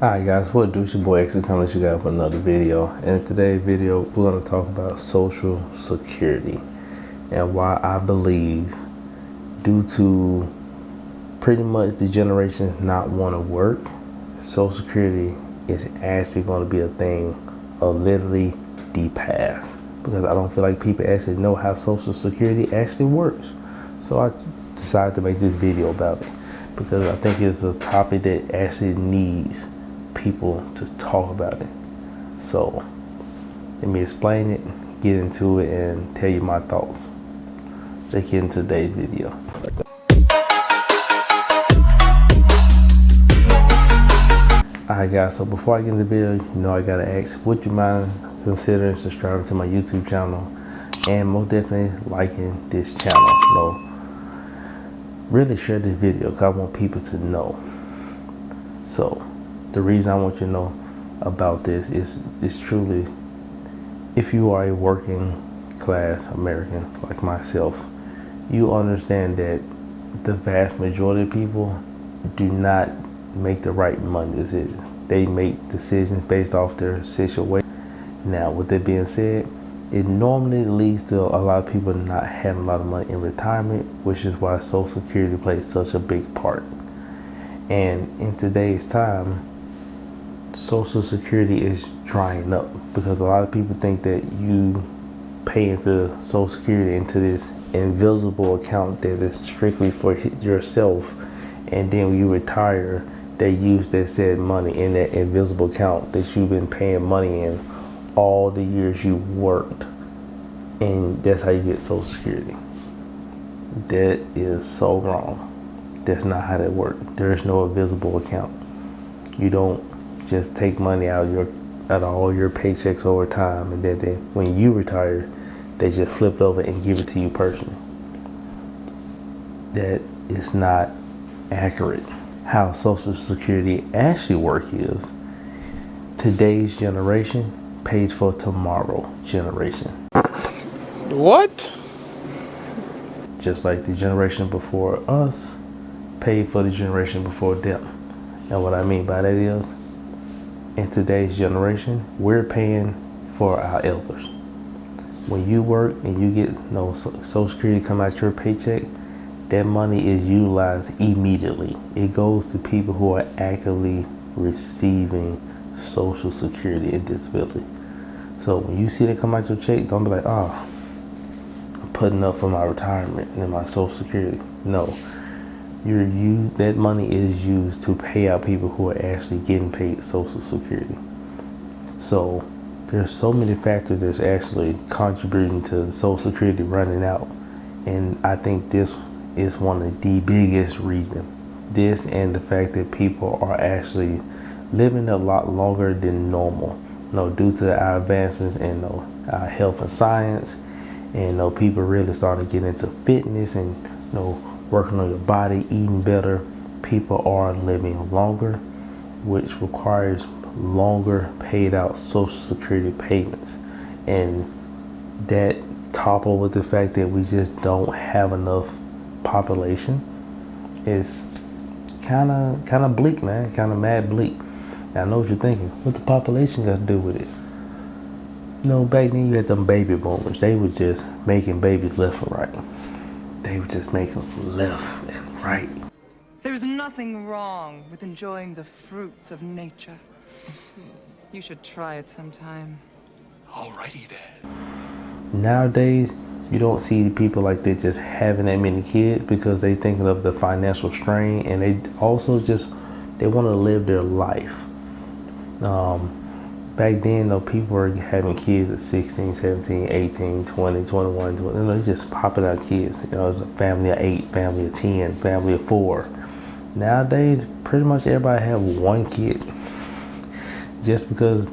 Alright guys, what do? It's your boy X coming at you guys with another video. And in today's video, we're going to talk about Social Security and why I believe, due to pretty much the generation not want to work, Social Security is actually going to be a thing of literally the past. Because I don't feel like people actually know how Social Security actually works. So I decided to make this video about it because I think it's a topic that actually needs people to talk about it. So let me explain it, get into it, and tell you my thoughts. Let's get into today's video. Alright guys, so before I get into the video, you know I gotta ask, would you mind considering subscribing to my YouTube channel and most definitely liking this channel? Really share this video because I want people to know. So the reason I want you to know about this is truly, if you are a working class American like myself, you understand that the vast majority of people do not make the right money decisions. They make decisions based off their situation. Now, with that being said, it normally leads to a lot of people not having a lot of money in retirement, which is why Social Security plays such a big part. And in today's time, Social Security is drying up because a lot of people think that you pay into Social Security into this invisible account that is strictly for yourself, and then when you retire, they use that said money in that invisible account that you've been paying money in all the years you worked, and that's how you get Social Security. That is so wrong. That's not how that works. There is no invisible account. You don't just take money out of all your paychecks over time, and then when you retire, they just flip it over and give it to you personally. That is not accurate. How Social Security actually works is, today's generation pays for tomorrow generation. What? Just like the generation before us paid for the generation before them. And what I mean by that is, in today's generation, we're paying for our elders. When you work and you get Social Security come out your paycheck, that money is utilized immediately. It goes to people who are actively receiving Social Security and disability. So when you see that come out your check, don't be like, oh, I'm putting up for my retirement and my Social Security. No, that money is used to pay out people who are actually getting paid Social Security. So there's so many factors that's actually contributing to Social Security running out, and I think this is one of the biggest reasons. This and the fact that people are actually living a lot longer than normal, due to our advancements in our health and science, and people really starting to get into fitness and working on your body, eating better. People are living longer, which requires longer paid out Social Security payments, and that coupled with the fact that we just don't have enough population is kind of bleak, man. Kind of mad bleak. I know what you're thinking. What the population got to do with it? Back then you had them baby boomers. They were just making babies left and right. They were just making them left and right. There's nothing wrong with enjoying the fruits of nature. You should try it sometime. Alrighty then. Nowadays, you don't see people like that just having that many kids because they thinking of the financial strain, and they also they want to live their life. Back then, people were having kids at 16, 17, 18, 20, 21, 20. It's just popping out kids. It's a family of 8, family of 10, family of 4. Nowadays, pretty much everybody have one kid. Just because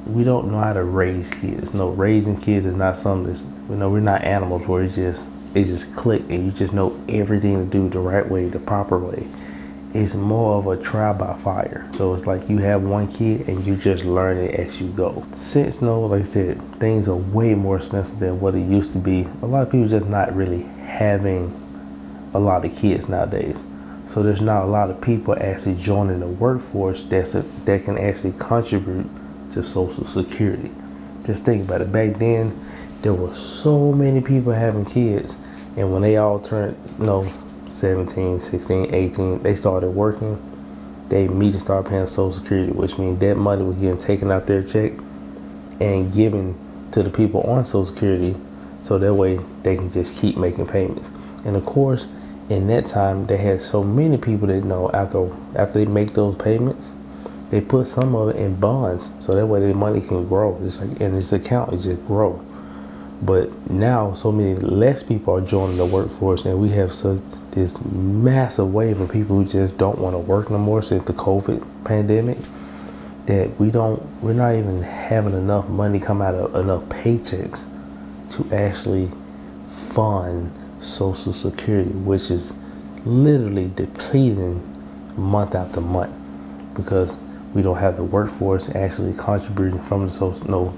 we don't know how to raise kids. Raising kids is not something that's, we're not animals where it just click and you just know everything to do the right way, the proper way. It's more of a trial by fire. So it's like you have one kid and you just learn it as you go. Since, like I said, things are way more expensive than what it used to be, a lot of people just not really having a lot of kids nowadays. So there's not a lot of people actually joining the workforce that can actually contribute to Social Security. Just think about it. Back then, there were so many people having kids, and when they all turned, 17, 16, 18, they started working. They immediately started paying Social Security, which means that money was getting taken out their check and given to the people on Social Security, so that way they can just keep making payments. And of course, in that time, they had so many people that after they make those payments, they put some of it in bonds, so that way their money can grow. It's like in this account, it just grow. But now, so many less people are joining the workforce, and we have this massive wave of people who just don't want to work no more since the COVID pandemic. That we're not even having enough money come out of enough paychecks to actually fund Social Security, which is literally depleting month after month because we don't have the workforce actually contributing from the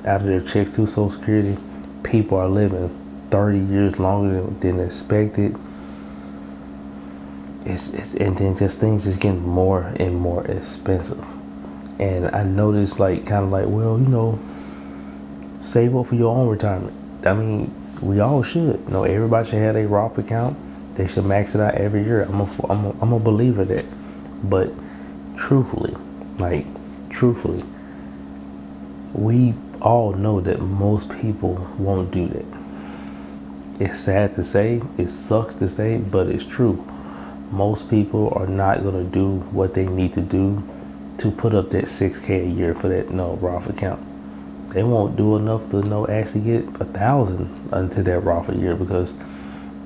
out of their checks to Social Security. People are living 30 years longer than expected. And then just things just getting more and more expensive. And I noticed save up for your own retirement. I mean, we all should. Everybody should have a Roth account. They should max it out every year. I'm a believer of that. But truthfully, we all know that most people won't do that. It's sad to say, it sucks to say, but it's true. Most people are not going to do what they need to do to put up that $6,000 a year for that Roth account. They won't do enough to actually get $1,000 into that Roth a year because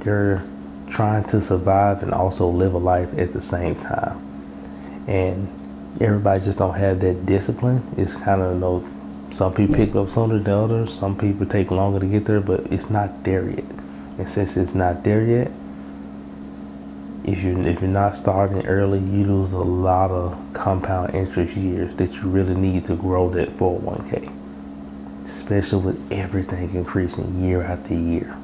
they're trying to survive and also live a life at the same time. And everybody just don't have that discipline. It's kind of some people pick up sooner than others. Some people take longer to get there, but it's not there yet. And since it's not there yet, if you're not starting early, you lose a lot of compound interest years that you really need to grow that 401k, especially with everything increasing year after year.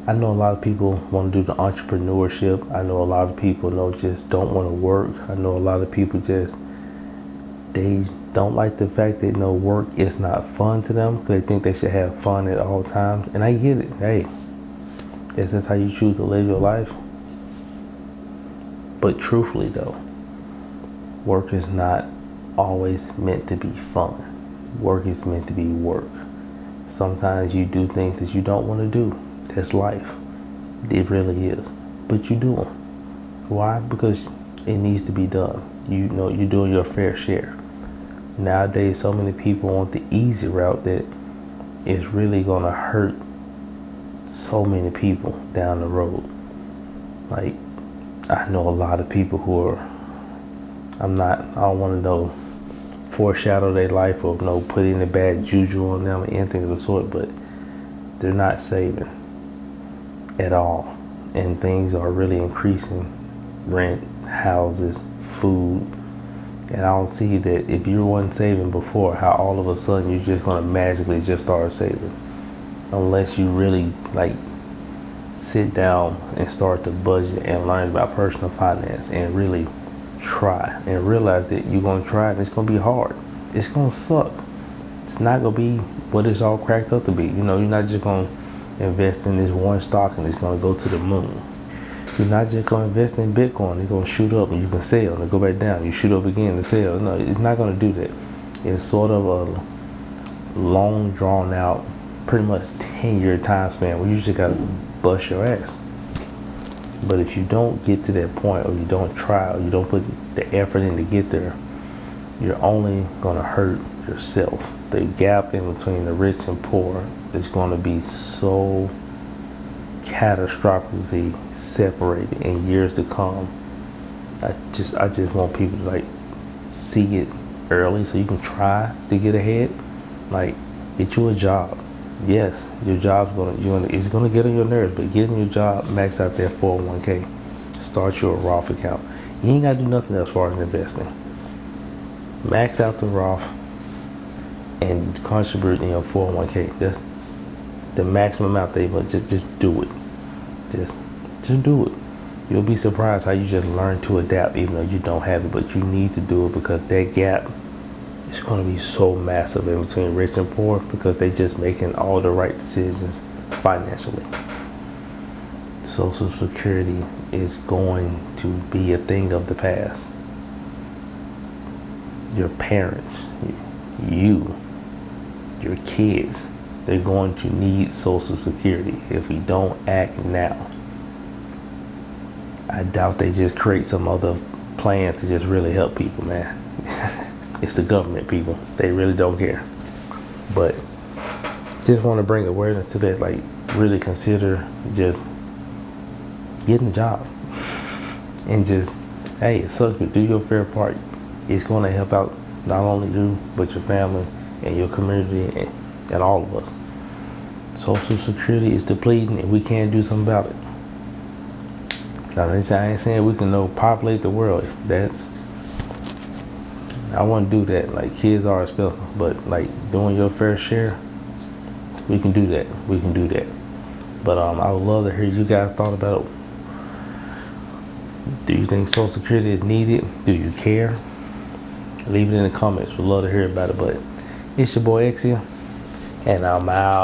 I know a lot of people want to do the entrepreneurship. I know a lot of people just don't want to work. I know a lot of people they don't like the fact that work is not fun to them because they think they should have fun at all times. And I get it. Hey, is this how you choose to live your life? But truthfully though, work is not always meant to be fun. Work is meant to be work. Sometimes you do things that you don't want to do. That's life. It really is. But you do them. Why? Because it needs to be done. You're doing your fair share. Nowadays, so many people want the easy route that is really going to hurt so many people down the road. I know a lot of people who are, I don't want to foreshadow their life or put any bad juju on them or anything of the sort, but they're not saving at all. And things are really increasing. Rent, houses, food. And I don't see that if you weren't saving before, how all of a sudden you're just going to magically just start saving. Unless you really sit down and start to budget and learn about personal finance and really try and realize that you're going to try and it's going to be hard. It's going to suck. It's not going to be what it's all cracked up to be. You're not just going to invest in this one stock and it's going to go to the moon. You're not just going to invest in Bitcoin. It's going to shoot up and you can sell and go back down. You shoot up again and sell. No, it's not going to do that. It's sort of a long, drawn out, pretty much 10-year time span where you just got to bust your ass. But if you don't get to that point, or you don't try, or you don't put the effort in to get there, you're only going to hurt yourself. The gap in between the rich and poor is going to be so catastrophically separated in years to come. I just want people to see it early so you can try to get ahead. Get you a job. Yes, your job's it's gonna get on your nerves, but getting your job, max out that 401k, start your Roth account. You ain't gotta do nothing else as far as investing. Max out the Roth and contribute in your 401k. That's the maximum amount they want. Just do it. Just do it. You'll be surprised how you just learn to adapt even though you don't have it, but you need to do it because that gap is going to be so massive in between rich and poor because they just making all the right decisions financially. Social Security is going to be a thing of the past. Your parents, you, your kids, they're going to need Social Security if we don't act now. I doubt they just create some other plan to just really help people, man. It's the government, people. They really don't care. But just want to bring awareness to that. Like, really consider just getting a job. And just, hey, it sucks, but do your fair part. It's going to help out not only you, but your family and your community and all of us. Social Security is depleting and we can't do something about it. Now, I ain't saying we can populate the world. I want to do that. Like, kids are expensive, but like doing your fair share, we can do that. We can do that. But I would love to hear you guys thought about it. Do you think Social Security is needed? Do you care? Leave it in the comments. We'd love to hear about it. But it's your boy X here, and I'm out.